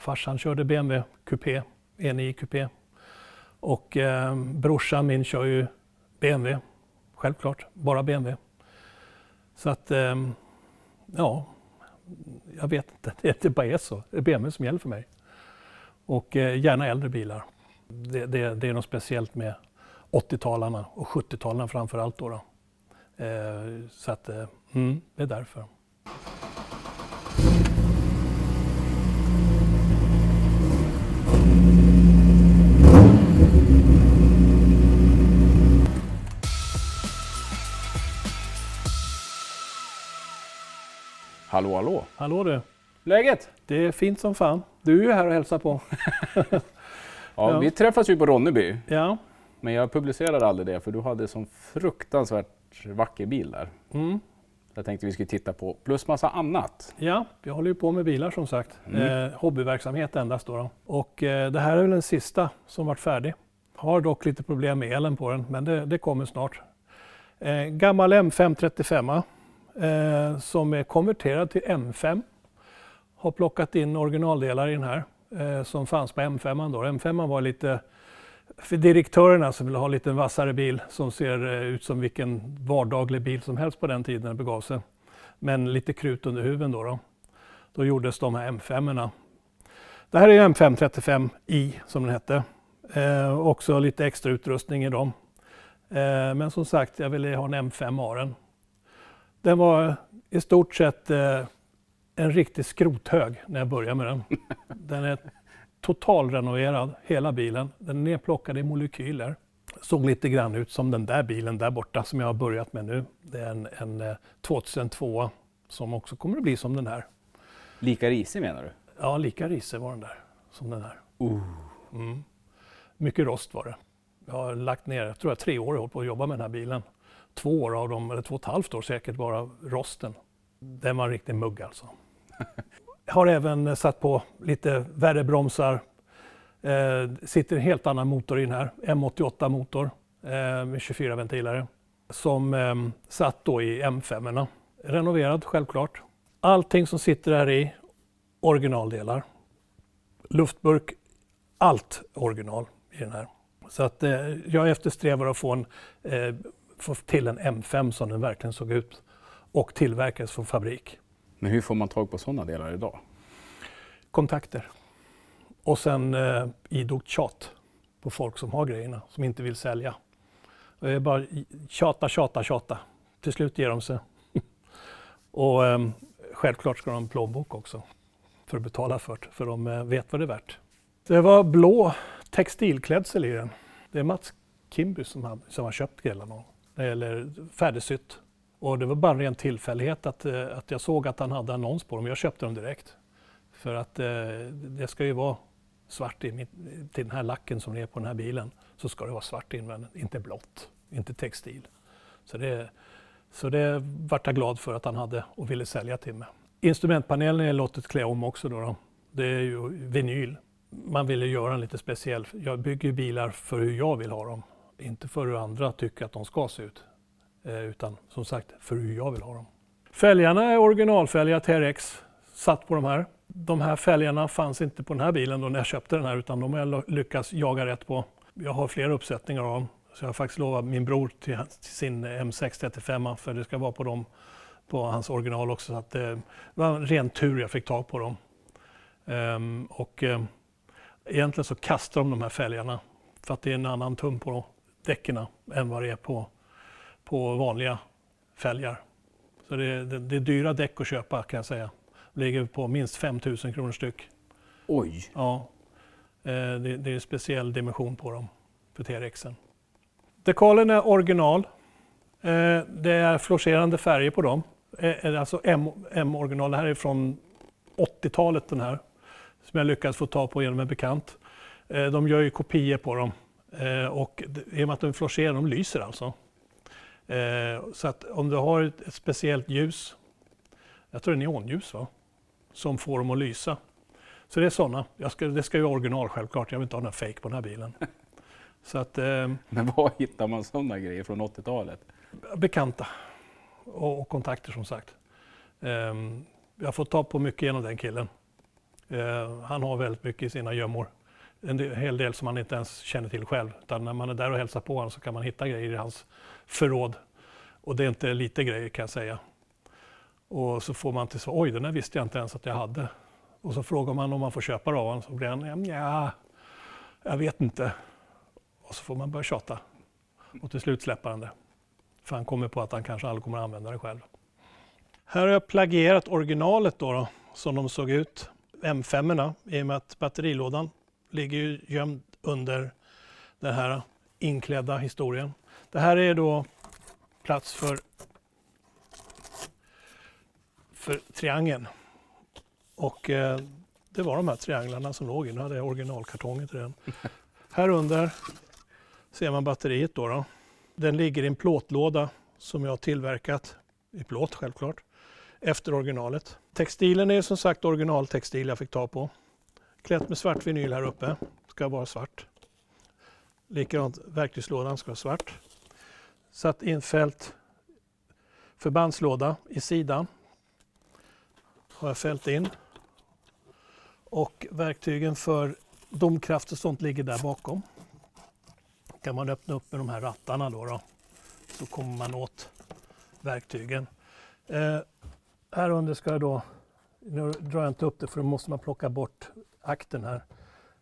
farsan körde BMW Coupé, E9 Coupé. Och brorsan min kör ju BMW, självklart, bara BMW. Så att, ja, jag vet inte, det bara är så. Det är BMW som gäller för mig. Och gärna äldre bilar. Det är något speciellt med 80-talarna och 70-talarna framför allt då. Så att, det är därför. Hallå, hallå. Hallå du. Läget? Det är fint som fan. Du är ju här och hälsar på. Ja, vi träffas ju på Ronneby. Ja. Men jag publicerade aldrig det för du hade sån fruktansvärt vacker bil där. Jag tänkte vi skulle titta på plus massa annat. Ja, jag håller ju på med bilar som sagt. Hobbyverksamhet endast då. Och det här är väl den sista som varit färdig. Har dock lite problem med elen på den, men det kommer snart. Gammal M535 som är konverterad till M5. Har plockat in originaldelar i den här som fanns på M5 då. M5 var lite för direktörerna som vill ha lite vassare bil som ser ut som vilken vardaglig bil som helst på den tiden det begav sig. Men lite krut under huven då. Då gjordes de här M5-erna. Det här är M535i som den hette. Också lite extra utrustning i dem. Men som sagt, jag ville ha en M5-aren. Den var i stort sett en riktig skrothög när jag började med den. Den är totalrenoverad, hela bilen. Den är nedplockad i molekyler. Såg lite grann ut som den där bilen där borta som jag har börjat med nu. Det är en 2002 som också kommer att bli som den här. Lika risig menar du? Ja, lika risig var den där som den här. Mycket rost var det. Jag har lagt ner, jag tror jag 3 år på att jobba med den här bilen. 2 år av dem, eller 2,5 år säkert, bara rosten. Den var en riktig mugg alltså. Jag har även satt på lite värre bromsar. Sitter en helt annan motor i den här. M88 motor med 24 ventilare. Som satt då i M5-erna. Renoverad självklart. Allting som sitter här i originaldelar. Luftburk, allt original i den här. Så att jag eftersträvar att få till en M5 som den verkligen såg ut. Och tillverkas från fabrik. Men hur får man tag på sådana delar idag? Kontakter. Och sen idogt tjat på folk som har grejerna, som inte vill sälja. Det är bara tjata. Till slut ger de sig. Och självklart ska de ha en plånbok också för att betala för de vet vad det är värt. Det var blå textilklädsel i den. Det är Mats Kimby som har köpt grejerna. Eller färdigsytt. Och det var bara en ren tillfällighet att jag såg att han hade annons på dem. Jag köpte dem direkt. För att det ska ju vara svart till den här lacken som är på den här bilen. Så ska det vara svart invändigt, inte blått, inte textil. Så det vart jag glad för att han hade och ville sälja till mig. Instrumentpanelen är låtit klä om också då. Det är ju vinyl. Man ville göra en lite speciell. Jag bygger bilar för hur jag vill ha dem. Inte för hur andra tycker att de ska se ut. Utan som sagt för hur jag vill ha dem. Fälgarna är originalfälgar TRX satt på de här. De här fälgarna fanns inte på den här bilen då när jag köpte den här utan de har jag lyckats jaga rätt på. Jag har flera uppsättningar av dem så jag har faktiskt lovat min bror till sin M635 för det ska vara på hans original också. Så att det var en ren tur jag fick tag på dem. Egentligen så kastar de här fälgarna för att det är en annan tum på däckerna än vad det är på vanliga fälgar. Så det är dyra däck att köpa kan jag säga. Det ligger på minst 5 000 kronor styck. Oj! Ja, det är en speciell dimension på dem för TRXen. Dekalen är original. Det är fluorescerande färger på dem. Alltså M-original. Det här är från 80-talet den här. Som jag lyckats få tag på genom en bekant. De gör ju kopior på dem. Och i och med att de är fluorescerade, de lyser alltså. Så att om du har ett speciellt ljus, jag tror det är neonljus som får dem att lysa. Så det är sådana. Det ska ju vara original självklart, jag vill inte ha någon fake på den här bilen. Så att, men var hittar man sådana grejer från 80-talet? Bekanta och kontakter som sagt. Jag får ta på mycket genom den killen. Han har väldigt mycket i sina gömmor. En hel del som man inte ens känner till själv. Utan när man är där och hälsar på honom så kan man hitta grejer i hans förråd. Och det är inte lite grejer kan jag säga. Och så får man till så, oj den där visste jag inte ens att jag hade. Och så frågar man om man får köpa det av honom. Så blir han, ja, jag vet inte. Och så får man börja tjata. Och till slut släpper han det. För han kommer på att han kanske aldrig kommer att använda det själv. Här har jag plagierat originalet då, som de såg ut. M5-erna, i och med att batterilådan ligger ju gömd under den här inklädda historien. Det här är då plats för triangeln. Och det var de här trianglarna som låg i. Nu hade jag originalkartongen till den. Här under ser man batteriet då. Den ligger i en plåtlåda som jag har tillverkat i plåt självklart. Efter originalet. Textilen är som sagt originaltextil jag fick ta på. Klätt med svart vinyl här uppe. Ska vara svart. Likadant verktygslådan ska vara svart. Satt infällt förbandslåda i sidan. Har jag fällt in. Och verktygen för domkraft och sånt ligger där bakom. Kan man öppna upp med de här rattarna då. Så kommer man åt verktygen. Här under ska jag då, nu drar jag inte upp det för då måste man plocka bort akten här.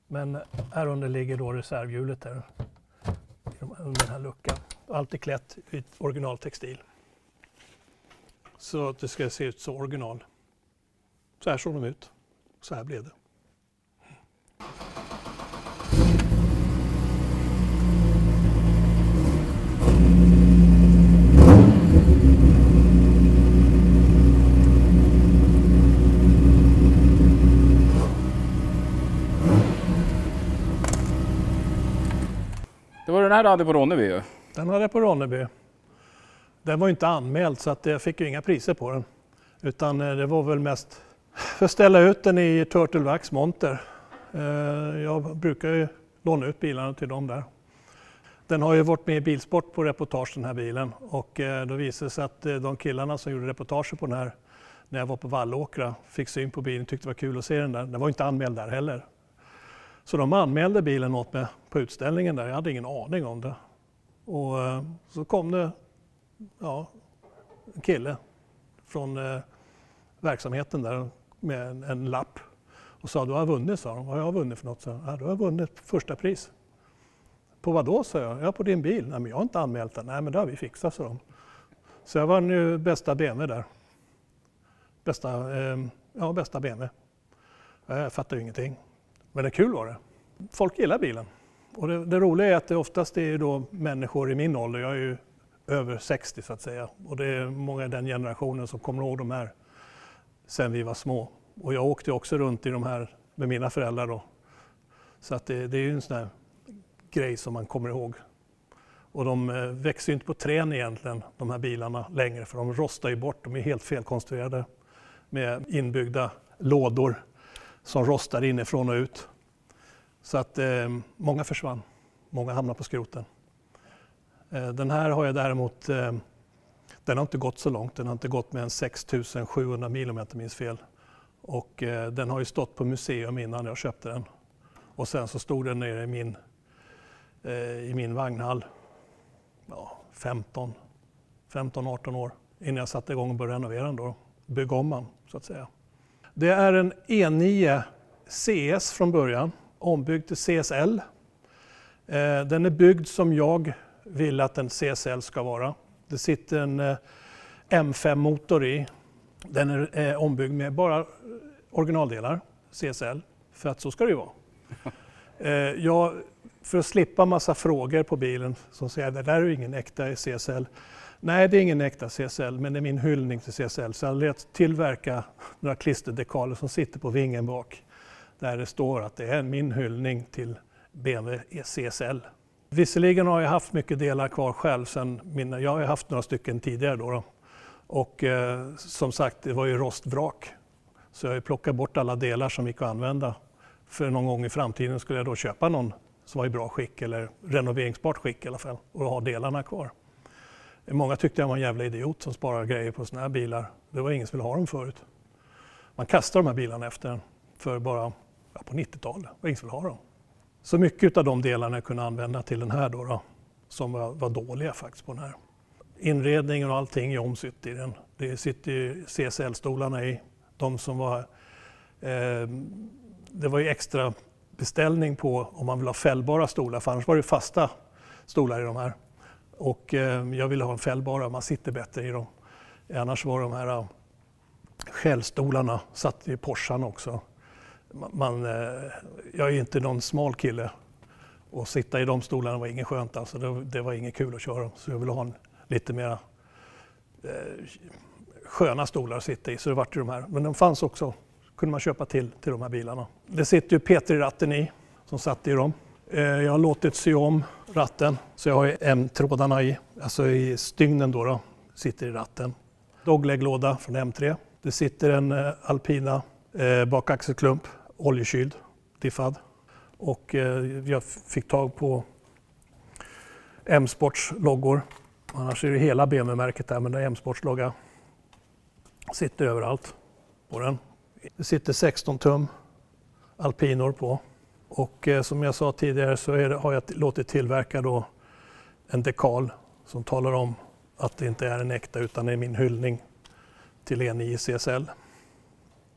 Men här under ligger då reservhjulet här. Under den här luckan. Allt är klätt i originaltextil. Så att det ska se ut så original. Så här såg de ut. Så här blev det. Det var den här du hade på Ronneby ju. Den hade jag på Ronneby. Den var inte anmäld så att jag fick ju inga priser på den. Utan det var väl mest för att ställa ut den i Turtle Wax monter. Jag brukar ju låna ut bilarna till dem där. Den har ju varit med i Bilsport på reportage den här bilen. Och då visade det sig att de killarna som gjorde reportage på den här när jag var på Vallåkra fick syn på bilen och tyckte det var kul att se den där. Den var inte anmäld där heller. Så de anmälde bilen åt mig på utställningen där. Jag hade ingen aning om det. Och så kom det en kille från verksamheten där med en lapp. Och sa, du har vunnit, sa de. Vad har jag vunnit för något? Så, ja, du har vunnit första pris. På vad då, sa jag. Ja, på din bil. Nej, men jag har inte anmält den. Nej, men det har vi fixat, sa de. Så jag var nu bästa BMW där. Bästa BMW. Jag fattar ju ingenting. Men det kul var det. Folk gillar bilen. Och det roliga är att det oftast är då människor i min ålder. Jag är ju över 60 så att säga. Och det är många i den generationen som kommer ihåg de här sen vi var små. Och jag åkte också runt i de här med mina föräldrar då. Så att det är ju en sån här grej som man kommer ihåg. Och de växer ju inte på trän egentligen, de här bilarna längre. För de rostar ju bort, de är helt felkonstruerade. Med inbyggda lådor som rostar inifrån och ut. Så att många försvann. Många hamnar på skroten. Den här har jag däremot, den har inte gått så långt. Den har inte gått med en 6700 mil om jag inte minns fel. Och den har ju stått på museum innan jag köpte den. Och sen så stod den nere i min vagnhall 15-18 år innan jag satte igång och började renovera den då. Bygga om den så att säga. Det är en E9 CS från början, ombyggd till CSL. Den är byggd som jag vill att en CSL ska vara. Det sitter en M5-motor i. Den är ombyggd med bara originaldelar, CSL, för att så ska det ju vara. För att slippa massa frågor på bilen som säger det där är ju ingen äkta CSL. Nej, det är ingen äkta CSL, men det är min hyllning till CSL. Så jag lät tillverka några klisterdekaler som sitter på vingen bak. Där det står att det är min hyllning till BMW CSL. Visserligen har jag haft mycket delar kvar själv. Jag har haft några stycken tidigare då. Och som sagt, det var ju rostvrak. Så jag plockade bort alla delar som gick att använda. För någon gång i framtiden skulle jag då köpa någon som var i bra skick eller renoveringsbart skick i alla fall. Och ha delarna kvar. Många tyckte jag var en jävla idiot som sparar grejer på såna här bilar. Det var ingen som ville ha dem förut. Man kastar de här bilarna efter en. för bara på 90-talet. Och ingen vill ha dem. Så mycket av de delarna jag kunde använda till den här då, som var dåliga faktiskt på den här. Inredningen och allting är omsytt i den. Det sitter ju CSL-stolarna i. De som var, det var ju extra beställning på om man vill ha fällbara stolar, för annars var det fasta stolar i de här. Och jag ville ha en fällbara, man sitter bättre i dem. Annars var de här skällstolarna satt i Porschan också. Jag är ju inte någon smal kille och sitta i de stolarna var inget skönt. Alltså det var inget kul att köra, så jag ville ha en lite mer sköna stolar att sitta i, så det vart ju de här. Men de fanns också, kunde man köpa till de här bilarna. Det sitter ju Peter i ratten i, som satt i dem. Jag har låtit sy om ratten, så jag har ju M-trådarna i, alltså i stygnen då, sitter i ratten. Dogleglåda från M3. Det sitter en Alpina bakaxelklump, oljekyld, diffad. Och jag fick tag på M-sports loggor. Annars är det hela BMW-märket där, men det är M-sports logga. Sitter överallt på den. Det sitter 16 tum alpinor på. Och som jag sa tidigare så har jag låtit tillverka då en dekal som talar om att det inte är en äkta utan det är min hyllning till E9 CSL.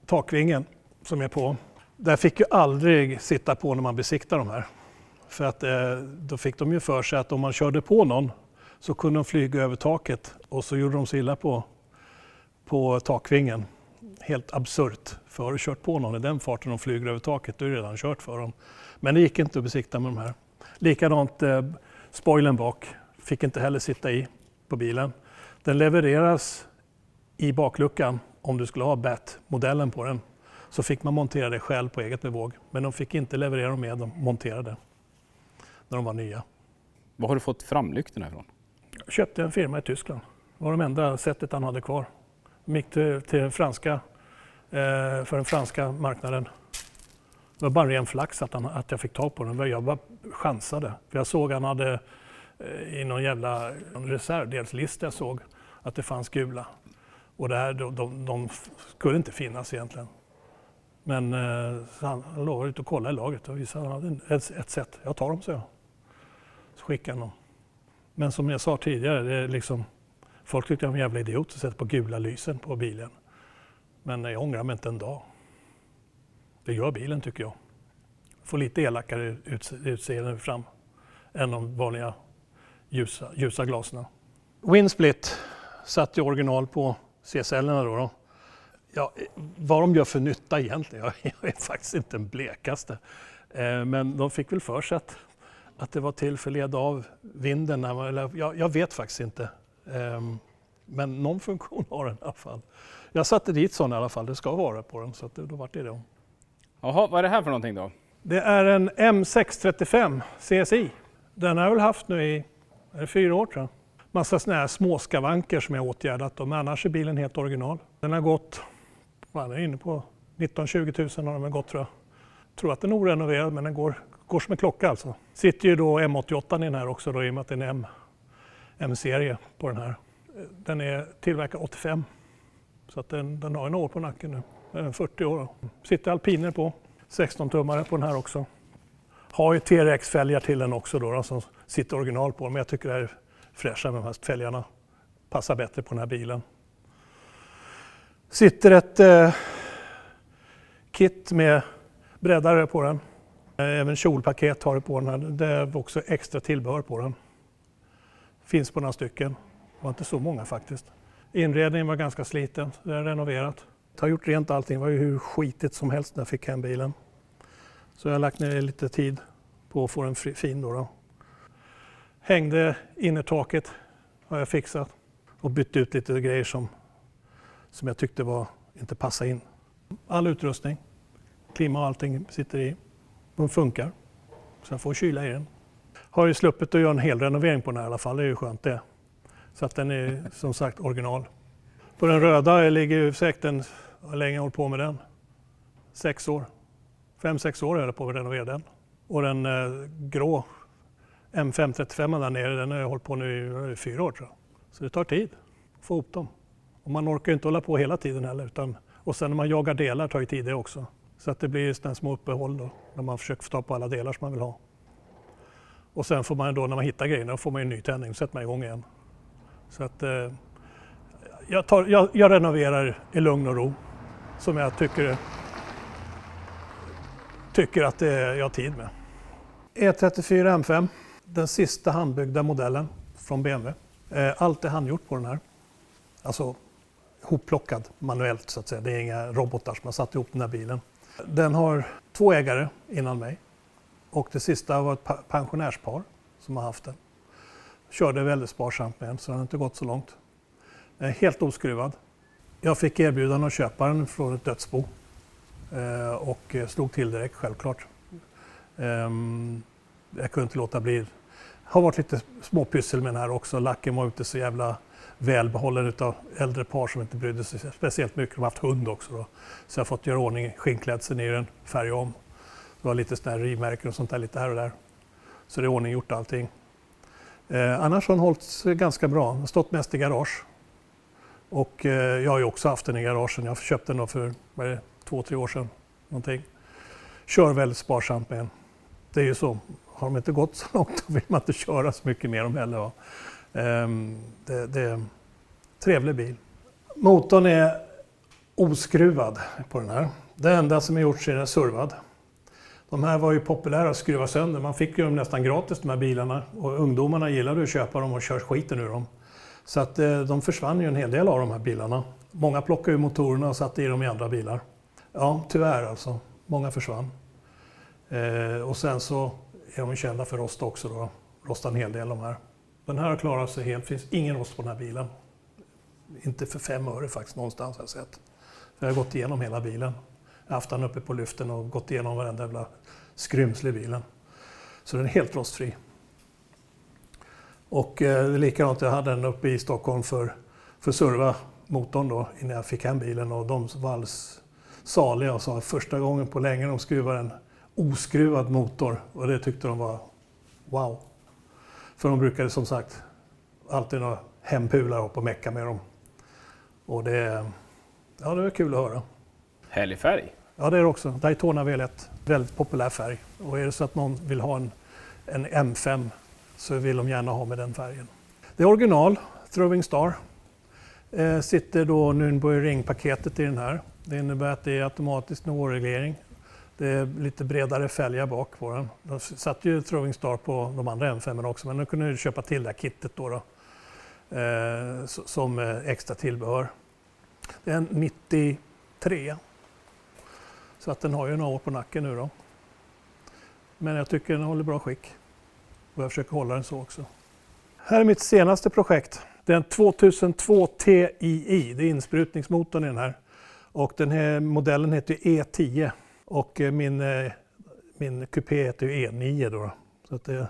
Takvingen som är på, där fick jag aldrig sitta på när man besiktar de här. För att då fick de ju för sig att om man körde på någon så kunde de flyga över taket och så gjorde de sig illa på takvingen. Helt absurt. För har du kört på någon i den farten de flyger över taket, då är det redan kört för dem. Men det gick inte att besikta med de här. Likadant spoilern bak fick inte heller sitta i på bilen. Den levereras i bakluckan om du skulle ha BAT-modellen på den. Så fick man montera det själv på eget bevåg. Men de fick inte leverera dem med, de monterade när de var nya. Var har du fått framlyktorna ifrån? Jag köpte en firma i Tyskland. Det var det enda sättet han hade kvar. De gick till franska, för den franska marknaden. Det var bara ren flax att jag fick tag på den. Jag bara chansade. För jag såg han hade i någon jävla reservdelslista jag såg att det fanns gula. Och de skulle inte finnas egentligen. Men han lovade ut och kolla i laget och visade att han hade ett sätt. Jag tar dem, så jag. Så skickade han dem. Men som jag sa tidigare, det är liksom, folk tyckte jag var en jävla idiot att sätta på gula lysen på bilen. Men jag ångrar mig inte en dag. Det gör bilen, tycker jag. Får lite elakare utseende fram än de vanliga ljusa glaserna. Windsplit satt i original på CSL-erna då. Ja, vad de gör för nytta egentligen, jag är faktiskt inte den blekaste. Men de fick väl för sig att det var till för att leda av vinden. Jag vet faktiskt inte. Men någon funktion har den i alla fall. Jag satte dit sån i alla fall, det ska vara på den, så att då vart det då. Jaha, vad är det här för någonting då? Det är en M635 CSI. Den har jag väl haft nu i 4 år, tror jag. Massa såna här små skavanker som jag åtgärdat, men annars är bilen helt original. Den har gått, den är inne på 19-20 000 har den väl gått, tror jag. Tror att den är orenoverad, men den går som en klocka alltså. Sitter ju då M88 i den här också då, i och med att det är en M-serie på den här. Den är tillverkad 85, så att den har en år på nacken nu. Den är 40 år. Sitter alpiner på, 16-tummare på den här också. Har ju TRX-fälgar till den också då, som sitter original på, men jag tycker det är fräscha med de här fälgarna. Passar bättre på den här bilen. Sitter ett kit med breddare på den. Även kjolpaket har det på den här. Det är också extra tillbehör på den. Finns på några stycken. Det var inte så många faktiskt. Inredningen var ganska sliten, det är renoverat. Jag har gjort rent allting, det var ju hur skitigt som helst när jag fick hem bilen. Så jag har lagt ner lite tid på att få den fin då. Hängde innertaket har jag fixat och bytt ut lite grejer som jag tyckte inte passade in. All utrustning, klima och allting sitter i. Den funkar, så jag får kyla i den. Har ju sluppit att göra en hel renovering på den här i alla fall, det är ju skönt det. Så att den är som sagt original. På den röda ligger ju säkert hur länge jag hållit på med den. 6 år. 5-6 år är det på att renovera den. Och den grå M535 där nere, den har jag hållit på nu i 4 år, tror jag. Så det tar tid att få ihop dem. Och man orkar ju inte hålla på hela tiden heller. Och sen när man jagar delar tar ju tid det också. Så att det blir sådana små uppehåll då, när man försöker få tag på alla delar som man vill ha. Och sen får man då, när man hittar grejerna, får man en ny tändning och sätter man igång igen. Så att jag renoverar i lugn och ro, som jag tycker att jag har tid med. E34 M5, den sista handbyggda modellen från BMW. Allt är handgjort på den här. Alltså hopplockad manuellt så att säga. Det är inga robotar som har satt ihop den här bilen. Den har 2 ägare innan mig. Och det sista var ett pensionärspar som har haft den. Körde väldigt sparsamt med den, så den har inte gått så långt. Helt oskruvad. Jag fick erbjudande att köpa den från ett dödsbo. Och slog till direkt, självklart. Jag kunde inte låta bli. Har varit lite småpyssel med den här också. Lacken var inte så jävla välbehållen utav äldre par som inte brydde sig speciellt mycket. De har haft hund också då. Så jag har fått göra ordning skinnklädseln i den, färg om. Det var lite sådana här rivmärken och sånt där lite här och där. Så det är ordning gjort allting. Annars har den hållit sig ganska bra. Den har stått mest i garage. Och jag har ju också haft den i garagen. Jag köpte den då för 2-3 år sedan. Någonting. Kör väldigt sparsamt med den. Det är ju så. Har de inte gått så långt då vill man inte köra så mycket mer om heller. Det är en trevlig bil. Motorn är oskruvad på den här. Det enda som är gjort är servad. De här var ju populära att skruva sönder. Man fick ju dem nästan gratis de här bilarna. Och ungdomarna gillade att köpa dem och kör skiten ur dem. Så att de försvann ju en hel del av de här bilarna. Många plockade ur motorerna och satte i dem i andra bilar. Ja, tyvärr alltså. Många försvann. Och sen så är de kända för rost också då. Rostar en hel del de här. Den här har klarat sig helt. Det finns ingen rost på den här bilen. Inte för 5 öre faktiskt någonstans har jag sett. För jag har gått igenom hela bilen. Jag har haft den uppe på lyften och gått igenom varenda jävla skrymsel i bilen. Så den är helt rostfri. Och det är likadant, jag hade den uppe i Stockholm för serva motorn då innan jag fick hem bilen. Och de var alldeles saliga och sa första gången på länge de skruvar en oskruvad motor. Och det tyckte de var wow. För de brukade som sagt alltid några hempular upp och mecka med dem. Och det var kul att höra. Härlig färg. Ja, det är det också. Daytona V1, väldigt populär färg. Och är det så att någon vill ha en M5 så vill de gärna ha med den färgen. Det är original, Throwing Star. Sitter då Nürburgring-paketet i den här. Det innebär att det är automatisk nivåreglering. Det är lite bredare fälgar bak på den. De satt ju Throwing Star på de andra M5 också, men de kunde köpa till det här kittet då som extra tillbehör. Det är en 93. Så att den har ju några år på nacken nu då. Men jag tycker den håller bra skick. Och jag försöker hålla den så också. Här är mitt senaste projekt. Det är en 2002 TII. Det är insprutningsmotorn i den här. Och den här modellen heter E10. Och min kupé heter E9 då. Så att det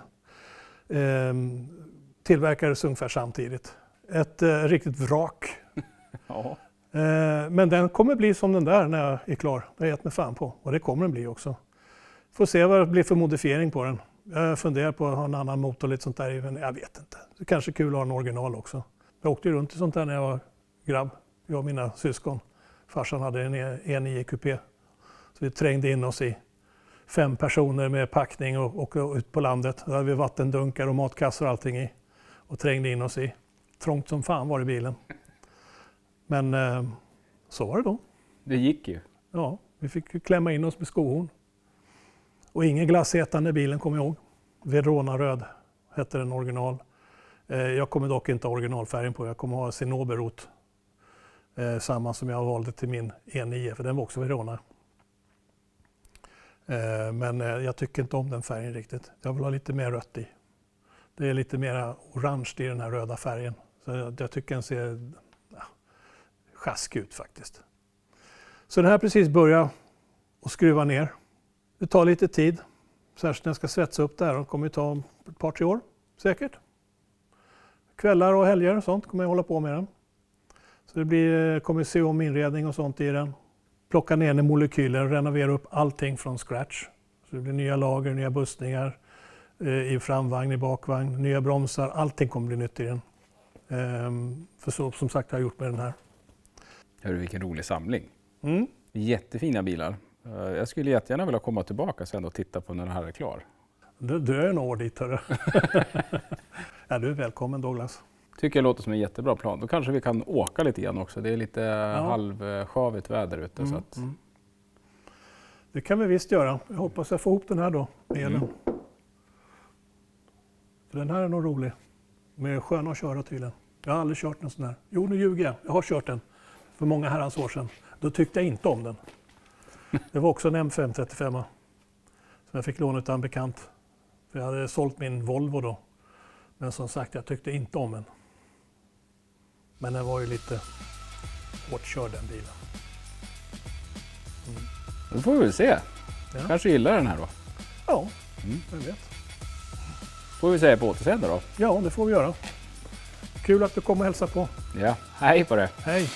tillverkades ungefär samtidigt. Ett riktigt vrak. Ja. Men den kommer bli som den där när jag är klar. Det har jag gett mig fan på. Och det kommer den bli också. Får se vad det blir för modifiering på den. Jag funderar på att ha en annan motor lite sånt där. Men jag vet inte. Det är kanske kul att ha en original också. Jag åkte runt i sånt där när jag var grabb. Jag och mina syskon. Farsan hade en E9 kupé. Så vi trängde in oss i 5 personer med packning och ut på landet. Där hade vi vattendunkar och matkassar och allting i. Och trängde in oss i. Trångt som fan var det i bilen. Men så var det då. Det gick ju. Ja, vi fick ju klämma in oss med skohorn. Och ingen glassätande i bilen kommer jag ihåg. Verona röd hette den original. Jag kommer dock inte ha originalfärgen på. Jag kommer ha Cinnoberrot. Samma som jag valde till min E9, för den var också Verona. Men jag tycker inte om den färgen riktigt. Jag vill ha lite mer rött i. Det är lite mer orange i den här röda färgen. Så jag tycker den ser sjask ut faktiskt. Så den här precis börjar att skruva ner. Det tar lite tid. Särskilt när jag ska svetsa upp det här. Det kommer att ta ett par 3 år säkert. Kvällar och helger och sånt kommer jag hålla på med den. Så det kommer se om inredning och sånt i den. Plocka ner den molekyler och renovera upp allting från scratch. Så det blir nya lager, nya bussningar i framvagn, i bakvagn, nya bromsar. Allting kommer bli nytt i den. För så som sagt har jag gjort med den här. Hör du vilken rolig samling. Mm. Jättefina bilar. Jag skulle jättegärna vilja komma tillbaka sen och titta på när den här är klar. Du är nog dit, hörru. Ja, du är välkommen, Douglas. Tycker jag låter som en jättebra plan. Då kanske vi kan åka lite grann också. Det är lite halvsjavigt väder ute. Så att... Det kan vi visst göra. Jag hoppas jag får ihop den här då, elen. För den här är nog rolig. Med skön att köra tydligen. Jag har aldrig kört en sån här. Jo, nu ljuger jag. Jag har kört den för många herrans år sedan. Då tyckte jag inte om den. Det var också en M535 som jag fick låna av en bekant. För jag hade sålt min Volvo då. Men som sagt, jag tyckte inte om den. Men den var ju lite hårt körd, den bilen. Då får vi väl se. Kanske gillar den här då. Ja, jag vet. Får vi säga på återseende då. Ja, det får vi göra. Kul att du kom och hälsade på. Ja, hej på det. Hej.